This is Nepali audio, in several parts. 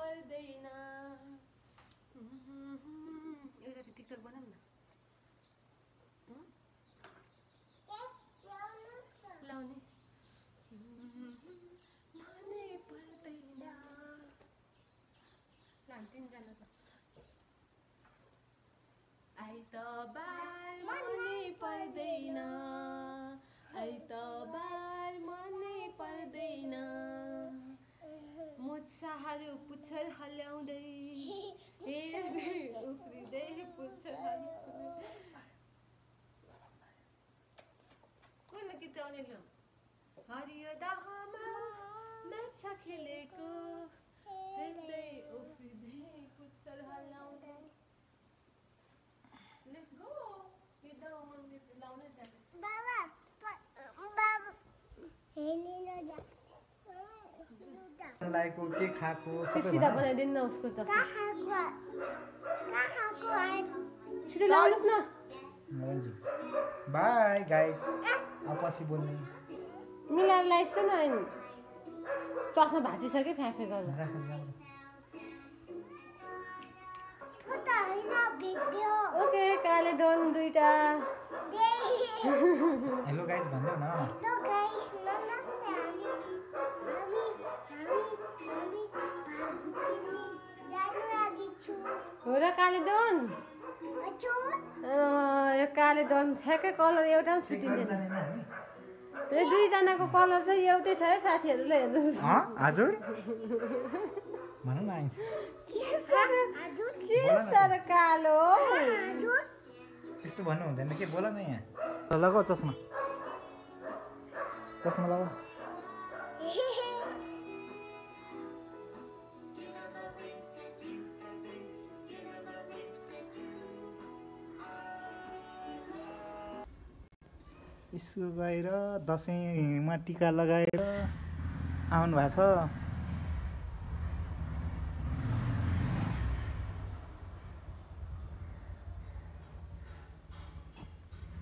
पर्दैन एउटा टिकटक बनाऊ न लाउने मनै पर्दैन लान तिनजना त आइतबार मनै पर्दैन आइतबार मनै पर्दैन मुसाहरू पुच्छर हल्याउँदै हेर्दै उफ्रिँदै पुच्छर हल्याउँदै कुन गीत आउने ल हरियो दहमा माछा खेलेको हेर्दै उफ्रिँदै पुच्छर हल्याउँदै लेट्स गो गीत गाउने लाउनै जाने बाबा बाबा हेर्ने नजा लाइको के खाको सिधा बनाइदिनु न उसको त कहाँको छिटो लाउनुहोस् न बाई गाइज पछि बोल्ने मिलाएर लाइस् न अनि चस्मा भाँचिसक्यो फ्याँफे गर्नु फोटो हैन भिडियो ओके काले डन दुईटा हेलो गाइज भन्दै न हेलो गाइस नमस्ते हामी भागुतिनी जानु लागि छु हो र काले डन अछु यो काले डन ठ्याक्कै कलर एउटा पनि छुटिँदैन त्यो दुईजनाको कलर चाहिँ एउटै छ है साथीहरूले हेर्नुहोस् हजुर भन न आइन्छ के साह्रो कालो त्यस्तो भन्नु हुँदैन के बोल न यहाँ लगाऊ चस्मा चस्मा लगाऊ स्कुल गएर दसैँमा टिका लगाएर आउनु भएको छ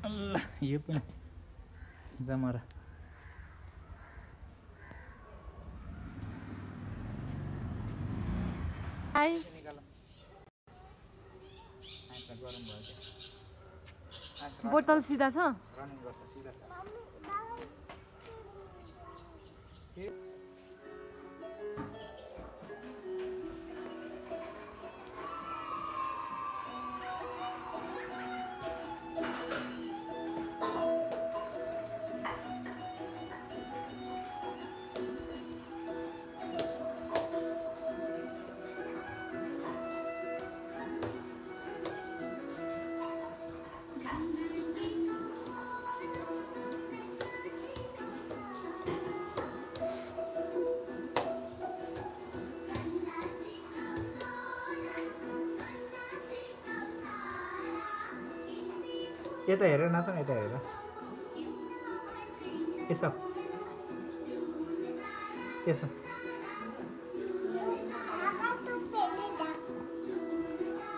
अल्ला यो पनि जमरा हाय बोतल सिधा छ रनिङ गर्छ सिधा यता हेरेर नाच न यता हेरेर यसो यसो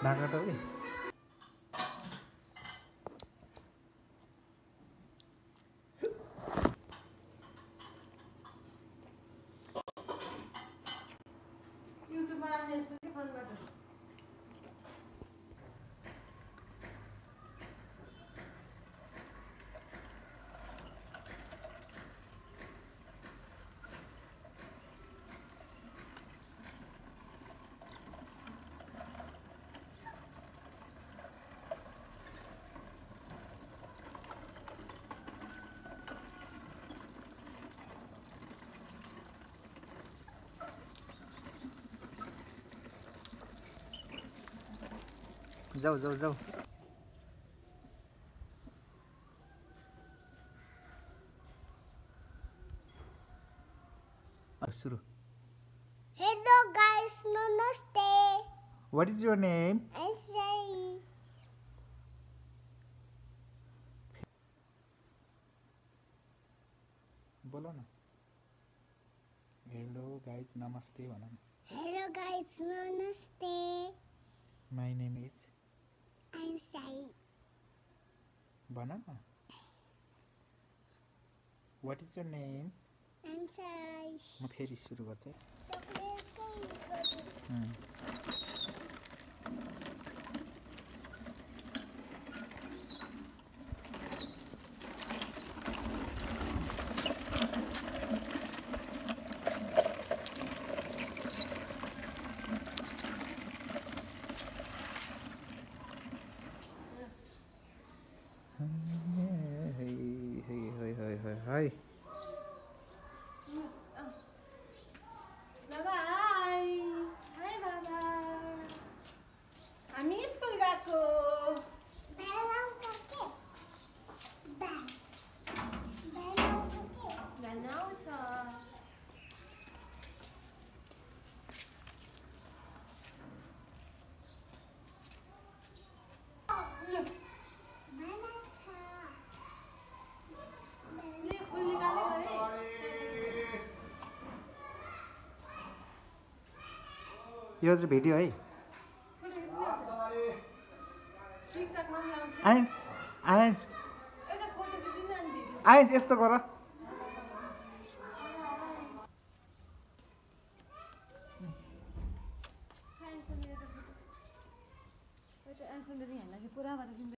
ढाका टोपी युट्युबमा राख्ने जस्तो के फोनबाट जाऊ जाऊ जाऊ सुरु हेलो गाइस नमस्ते What is your name? I'm Sai बोलो न हेलो गाइज नमस्ते भन न हेलो गाइस नमस्ते my name is I'm Sai भन न What is your name? I'm Sai म फेरि सुरु गर्छु तपाईँ Hai. बाबा हाई हाई बाबा हामी स्कुल गएको Bell out of it. Bell. Bell out of it. Van आउँछ ले फुल निकाल्ने गरे यो चाहिँ भिडियो है टिकटकमा पनि लाउँछ आइन्स आइन्स एउटा फोटो खिचिदिनु अनि भिडियो आइन्स यस्तो गर एन्सर मेरो फोटो एउटा एन्सर मेरो यहाँ लागि पुरा भएर